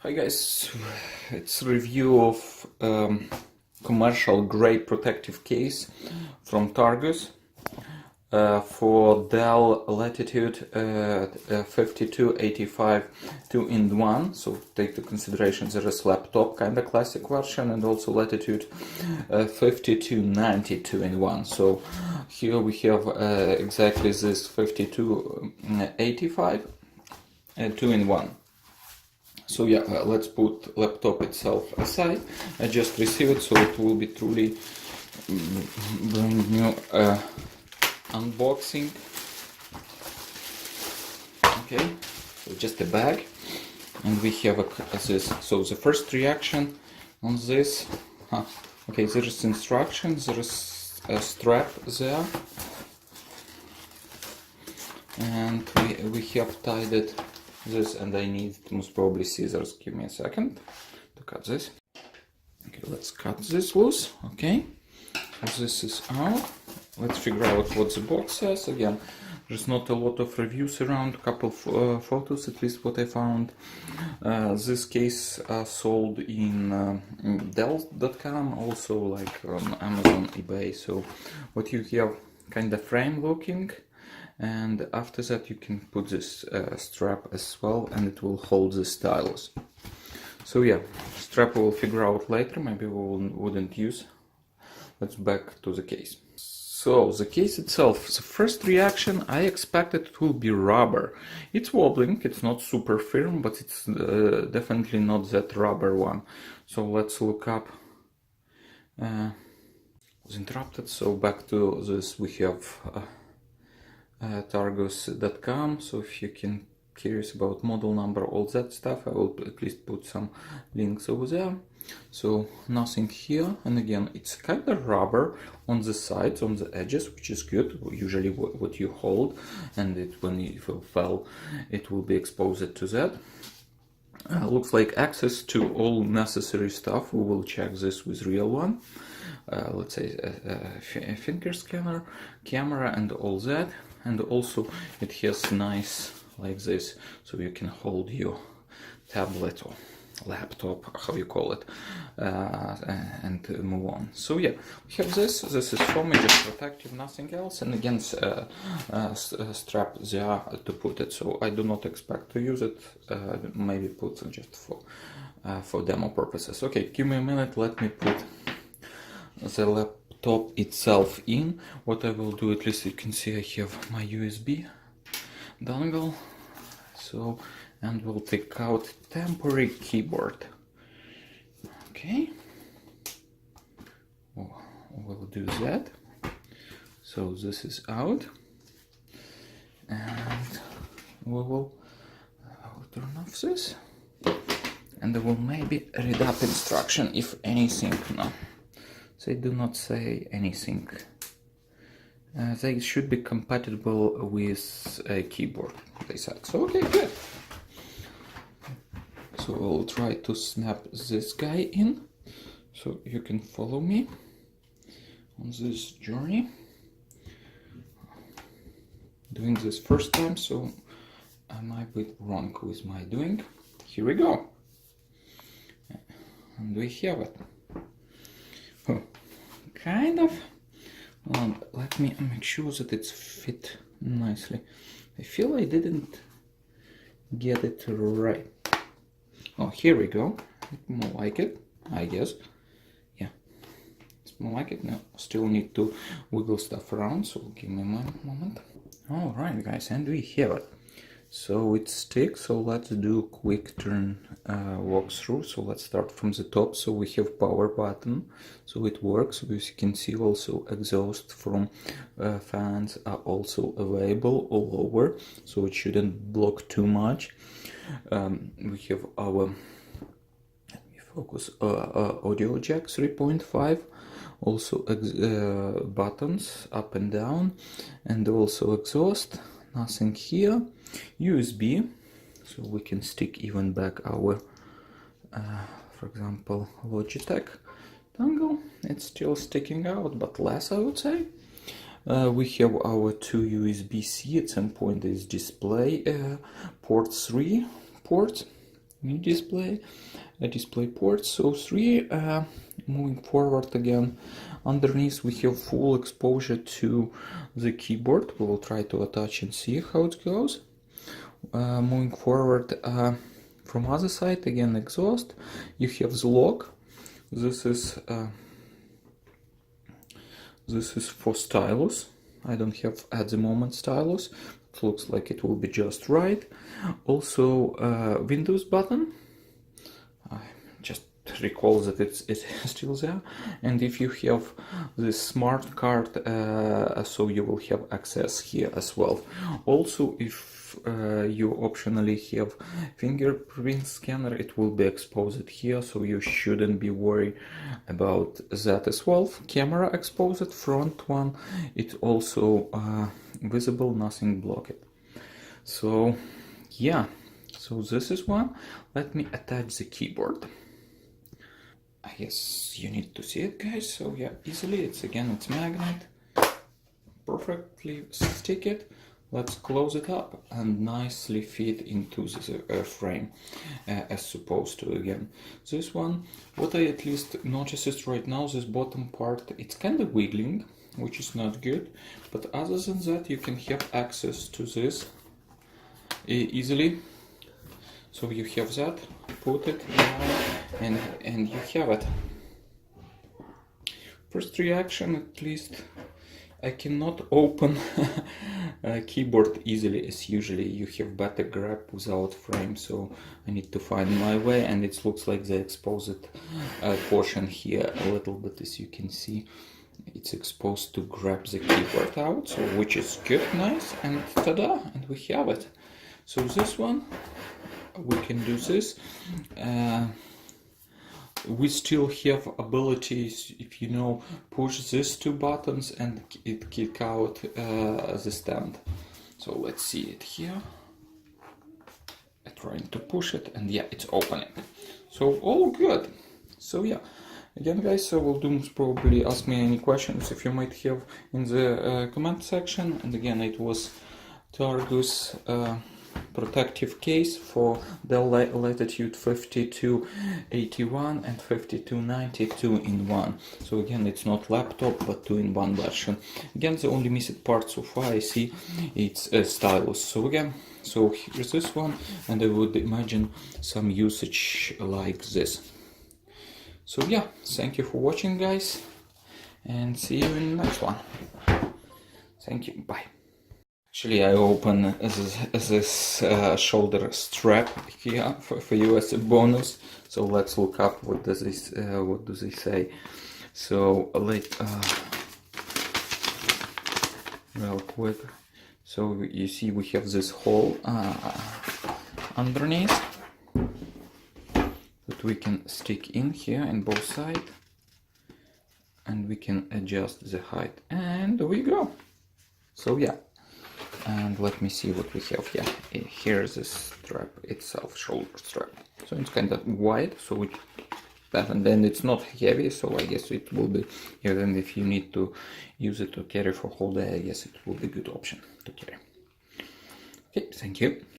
Hi guys, it's a review of commercial grade protective case from Targus for Dell Latitude 5285 2-in-1. So take into consideration there is laptop kind of classic version and also Latitude 5290 2-in-1. So here we have exactly this 5285 2-in-1. So yeah, let's put laptop itself aside. I just received it, so it will be truly brand new unboxing. Okay, so just a bag, and we have this. So the first reaction on this, okay, there is instructions, there is a strap there, and we have tied it. This, and I need most probably scissors. Give me a second to cut this. Okay, let's cut this loose. Okay, so this is out. Let's figure out what the box says. Again, there's not a lot of reviews around, a couple of photos, at least what I found. This case sold in Dell.com, also like on Amazon, eBay. So what you have, kind of frame looking. And after that you can put this strap as well, and it will hold the stylus. So yeah, strap we'll figure out later, maybe we wouldn't use. Let's back to the case. So the case itself, the first reaction, I expected it will be rubber. It's wobbling, it's not super firm, but it's definitely not that rubber one. So let's look up. Was interrupted, so back to this we have Targus.com. So if you can curious about model number, all that stuff, I will at least put some links over there. So nothing here, and again it's kind of rubber on the sides, on the edges, which is good. Usually what you hold, and when it will fall, it will be exposed to that. Looks like access to all necessary stuff. We will check this with real one. Let's say a finger scanner, camera, and all that. And also it has nice like this, so you can hold your tablet or laptop, how you call it, and move on. So yeah, we have this is for me, just protective, nothing else, and again strap there to put it. So I do not expect to use it, maybe put it just for demo purposes. Okay, give me a minute, let me put the laptop itself in. What I will do, at least you can see I have my USB dongle, so, and we'll take out temporary keyboard. Okay, we'll do that. So this is out, and we will turn off this, and I will maybe read up instruction if anything. No, they do not say anything. They should be compatible with a keyboard, they said. So okay, good. So I'll try to snap this guy in, so you can follow me on this journey. Doing this first time, so I might be wrong with my doing. Here we go, and we have it. Kind of. Let me make sure that it's fit nicely. I feel I didn't get it right. Oh, here we go. More like it, I guess. Yeah, it's more like it. Now, still need to wiggle stuff around, so give me a moment. All right, guys, and we have it. So it sticks, so let's do a quick turn walkthrough. So let's start from the top. So we have power button, so it works. As you can see, also exhaust from fans are also available all over, so it shouldn't block too much. We have our, let me focus, audio jack 3.5, also buttons up and down, and also exhaust. Nothing here. USB, so we can stick even back our, for example, Logitech dongle. It's still sticking out, but less, I would say. We have our two USB-C. At some point is display port 3 port, new display, a display port, so 3. Moving forward again, underneath we have full exposure to the keyboard. We will try to attach and see how it goes. Moving forward, from other side, again exhaust, you have the lock. This is for stylus. I don't have at the moment stylus. It looks like it will be just right. Also Windows button. I just recall that it's still there. And if you have this smart card, so you will have access here as well. Also, if you optionally have fingerprint scanner, it will be exposed here, so you shouldn't be worried about that as well. Camera exposed, front one, it's also visible, nothing blocked. So yeah, so this is one. Let me attach the keyboard. I guess you need to see it, guys. So yeah, easily, it's magnet, perfectly stick it. Let's close it up and nicely fit into the frame as supposed to. Again, this one, what I at least noticed right now, this bottom part, it's kind of wiggling, which is not good, but other than that, you can have access to this easily. So you have that, put it down, and you have it. First reaction, at least, I cannot open a keyboard easily as usually. You have better grab without frame, so I need to find my way, and it looks like the exposed portion here a little bit, as you can see. It's exposed to grab the keyboard out, so which is good, nice, and ta-da, and we have it. So this one, we can do this. We still have abilities, if you know, push these 2 buttons and it kick out the stand. So let's see it here. I'm trying to push it, and yeah, it's opening. So all good. So yeah, again guys, so will do probably ask me any questions if you might have in the comment section. And again, it was Targus protective case for Dell Latitude 5281 and 5292 in one. So again, it's not laptop but 2-in-1 version. Again, the only missing part so far I see it's a stylus. So again, so here's this one, and I would imagine some usage like this. So yeah, thank you for watching, guys, and see you in the next one. Thank you, bye. Actually, I open this shoulder strap here for you as a bonus. So let's look up what does this what do they say. So real quick. So you see we have this hole underneath that we can stick in here in both sides, and we can adjust the height, and there we go. So yeah. And let me see what we have here. Here's the strap itself, shoulder strap. So it's kind of wide, so it, and then it's not heavy, so I guess it will be, even if you need to use it to carry for whole day, I guess it will be a good option to carry. Okay, thank you.